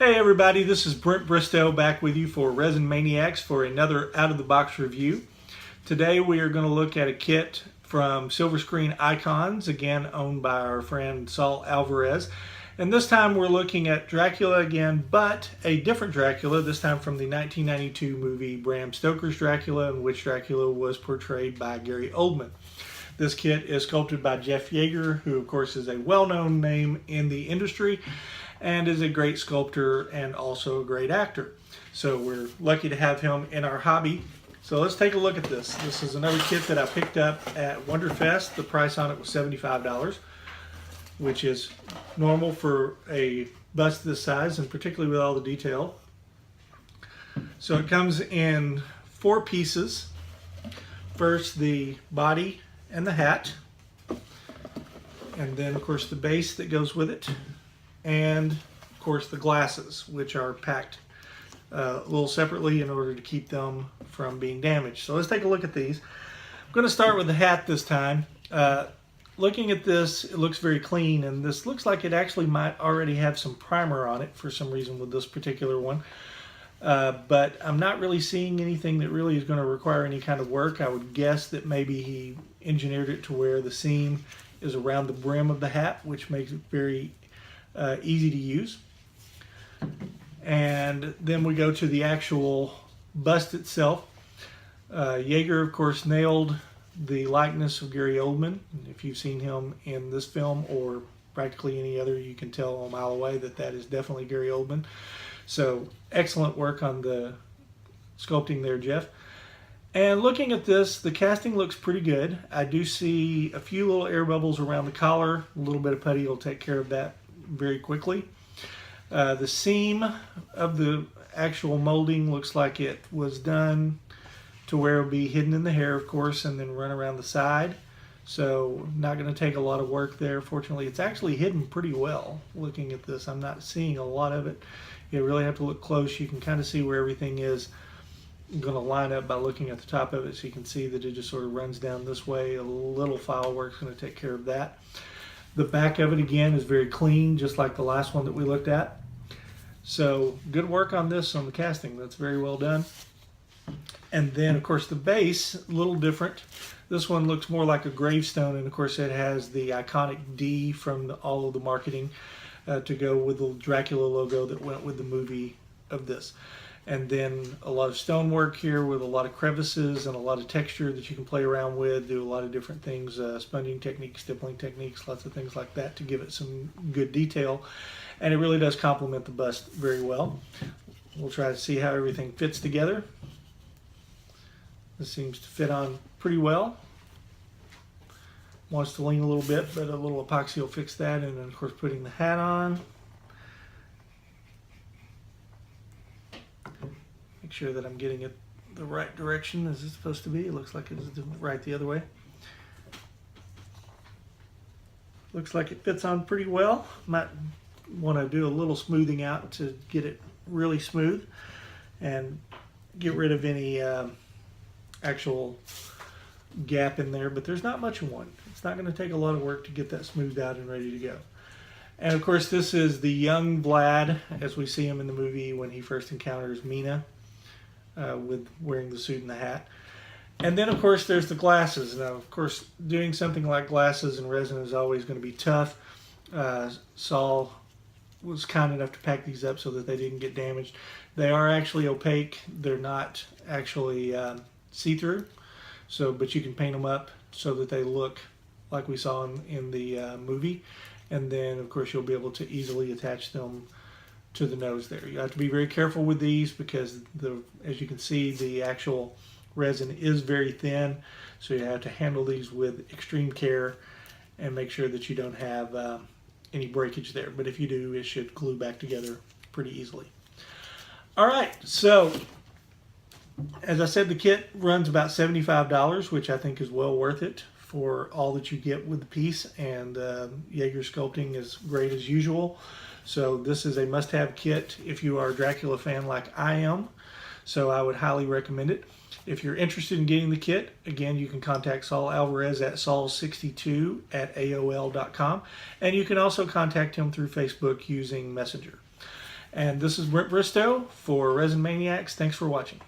Hey everybody, this is Brent Bristow back with you for Resin Maniacs for another out-of-the-box review. Today we are going to look at a kit from Silver Screen Icons, again owned by our friend Saul Alvarez. And this time we're looking at Dracula again, but a different Dracula, this time from the 1992 movie Bram Stoker's Dracula, in which Dracula was portrayed by Gary Oldman. This kit is sculpted by Jeff Yeager, who of course is a well-known name in the industry and is a great sculptor and also a great actor. So we're lucky to have him in our hobby. So let's take a look at this. This is another kit that I picked up at Wonderfest. The price on it was $75, which is normal for a bust this size, and particularly with all the detail. So it comes in 4 pieces. First, the body and the hat, and then of course the base that goes with it, and of course the glasses, which are packed a little separately in order to keep them from being damaged. So let's take a look at these. I'm going to start with the hat this time. Looking at this, it looks very clean, and this looks like it actually might already have some primer on it for some reason with this particular one. But I'm not really seeing anything that really is going to require any kind of work. I would guess that maybe he engineered it to where the seam is around the brim of the hat, which makes it very easy to use. And then we go to the actual bust itself. Yeager, of course, nailed the likeness of Gary Oldman. If you've seen him in this film or practically any other, you can tell a mile away that that is definitely Gary Oldman. So excellent work on the sculpting there, Jeff. And looking at this, the casting looks pretty good. I do see a few little air bubbles around the collar. A little bit of putty will take care of that very quickly. The seam of the actual molding looks like it was done to where it will be hidden in the hair, of course, and then run around the side. So not going to take a lot of work there. Fortunately, it's actually hidden pretty well. Looking at this, I'm not seeing a lot of it. You really have to look close. You can kind of see where everything is going to line up by looking at the top of it, so you can see that it just sort of runs down this way. A little file work is going to take care of that. The back of it again is very clean, just like the last one that we looked at. So good work on this, on the casting. That's very well done. And then of course the base, a little different. This one looks more like a gravestone, and of course it has the iconic D from all of the marketing to go with the Dracula logo that went with the movie of this. And then a lot of stonework here with a lot of crevices and a lot of texture that you can play around with, do a lot of different things, sponging techniques, stippling techniques, lots of things like that to give it some good detail. And it really does complement the bust very well. We'll try to see how everything fits together. This seems to fit on pretty well. Wants to lean a little bit, but a little epoxy will fix that. And then of course putting the hat on. Make sure that I'm getting it the right direction as it's supposed to be. It looks like it's right the other way. Looks like it fits on pretty well. Might want to do a little smoothing out to get it really smooth and get rid of any actual gap in there, but there's not much of one. It's not going to take a lot of work to get that smoothed out and ready to go. And of course this is the young Vlad as we see him in the movie when he first encounters Mina with wearing the suit and the hat. And then of course there's the glasses. Now of course doing something like glasses in resin is always going to be tough. Saul was kind enough to pack these up so that they didn't get damaged. They are actually opaque. They're not actually see-through. So, but you can paint them up so that they look like we saw in the movie. And then of course you'll be able to easily attach them to the nose there. You have to be very careful with these because as you can see, the actual resin is very thin. So you have to handle these with extreme care and make sure that you don't have any breakage there. But if you do, it should glue back together pretty easily. All right, so as I said, the kit runs about $75, which I think is well worth it for all that you get with the piece. And Yeager sculpting is great as usual. So this is a must-have kit if you are a Dracula fan like I am. So I would highly recommend it. If you're interested in getting the kit, again, you can contact Saul Alvarez at saul62@aol.com. And you can also contact him through Facebook using Messenger. And this is Brent Bristow for Resin Maniacs. Thanks for watching.